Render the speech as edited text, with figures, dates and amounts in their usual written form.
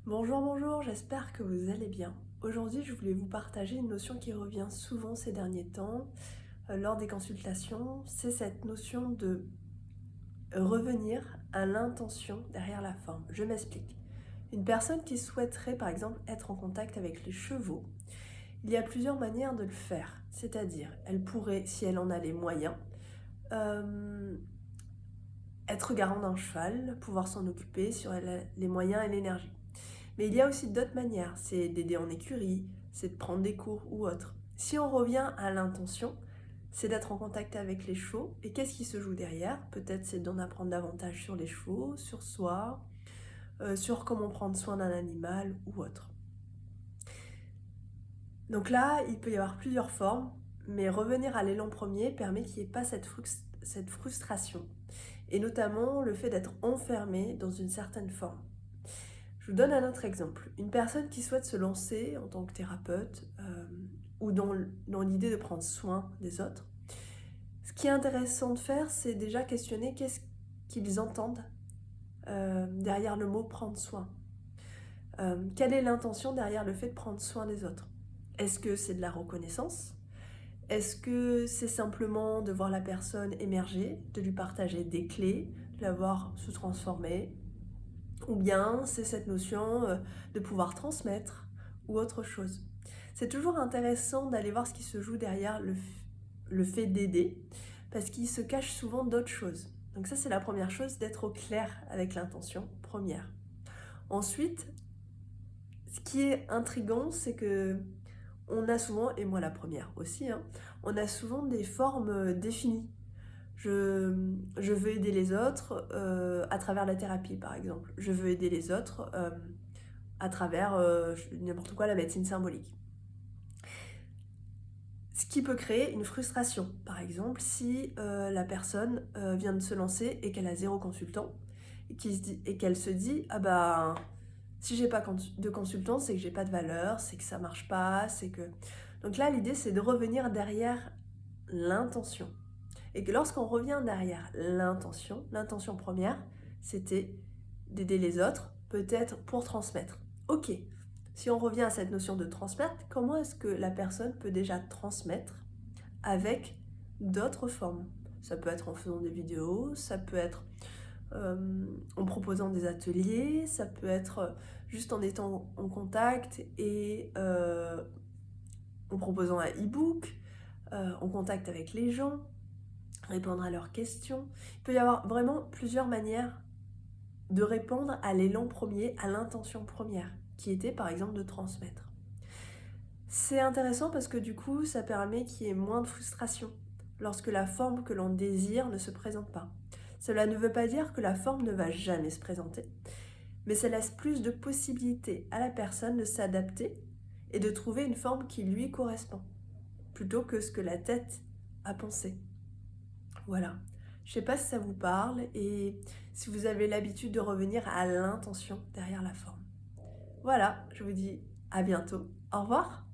Bonjour, bonjour, j'espère que vous allez bien. Aujourd'hui, je voulais vous partager une notion qui revient souvent ces derniers temps lors des consultations. C'est cette notion de revenir à l'intention derrière la forme. Je m'explique. Une personne qui souhaiterait par exemple être en contact avec les chevaux, il y a plusieurs manières de le faire. C'est-à-dire, elle pourrait, si elle en a les moyens, euh, être garant d'un cheval, pouvoir s'en occuper sur les moyens et l'énergie. Mais il y a aussi d'autres manières, c'est d'aider en écurie, c'est de prendre des cours ou autre. Si on revient à l'intention, c'est d'être en contact avec les chevaux. Et qu'est-ce qui se joue derrière? Peut-être c'est d'en apprendre davantage sur les chevaux, sur soi, sur comment prendre soin d'un animal ou autre. Donc là, il peut y avoir plusieurs formes, mais revenir à l'élan premier permet qu'il n'y ait pas cette frustration. Et notamment le fait d'être enfermé dans une certaine forme. Je vous donne un autre exemple. Une personne qui souhaite se lancer en tant que thérapeute ou dans l'idée de prendre soin des autres, ce qui est intéressant de faire, c'est déjà questionner qu'est-ce qu'ils entendent derrière le mot prendre soin. Quelle est l'intention derrière le fait de prendre soin des autres? Est-ce que c'est de la reconnaissance? Est-ce que c'est simplement de voir la personne émerger, de lui partager des clés, de la voir se transformer? Ou bien c'est cette notion de pouvoir transmettre ou autre chose. C'est toujours intéressant d'aller voir ce qui se joue derrière le fait d'aider, parce qu'il se cache souvent d'autres choses. Donc ça c'est la première chose, d'être au clair avec l'intention première. Ensuite, ce qui est intriguant, c'est que on a souvent, et moi la première aussi, on a souvent des formes définies. Je veux aider les autres à travers la thérapie, par exemple. Je veux aider les autres à travers n'importe quoi, la médecine symbolique. Ce qui peut créer une frustration. Par exemple, si la personne vient de se lancer et qu'elle a 0 consultant et qu'elle se dit « Ah bah, si j'ai pas de consultant, c'est que j'ai pas de valeur, c'est que ça marche pas, c'est que… » Donc là, l'idée, c'est de revenir derrière l'intention. Et que lorsqu'on revient derrière l'intention première, c'était d'aider les autres, peut-être pour transmettre. Ok, si on revient à cette notion de transmettre, comment est-ce que la personne peut déjà transmettre avec d'autres formes? Ça peut être en faisant des vidéos, ça peut être en proposant des ateliers, ça peut être juste en étant en contact et en proposant un e-book, en contact avec les gens, répondre à leurs questions. Il peut y avoir vraiment plusieurs manières de répondre à l'élan premier, à l'intention première, qui était par exemple de transmettre. C'est intéressant parce que du coup, ça permet qu'il y ait moins de frustration lorsque la forme que l'on désire ne se présente pas. Cela ne veut pas dire que la forme ne va jamais se présenter, mais ça laisse plus de possibilités à la personne de s'adapter et de trouver une forme qui lui correspond, plutôt que ce que la tête a pensé. Voilà. Je ne sais pas si ça vous parle et si vous avez l'habitude de revenir à l'intention derrière la forme. Voilà, je vous dis à bientôt. Au revoir.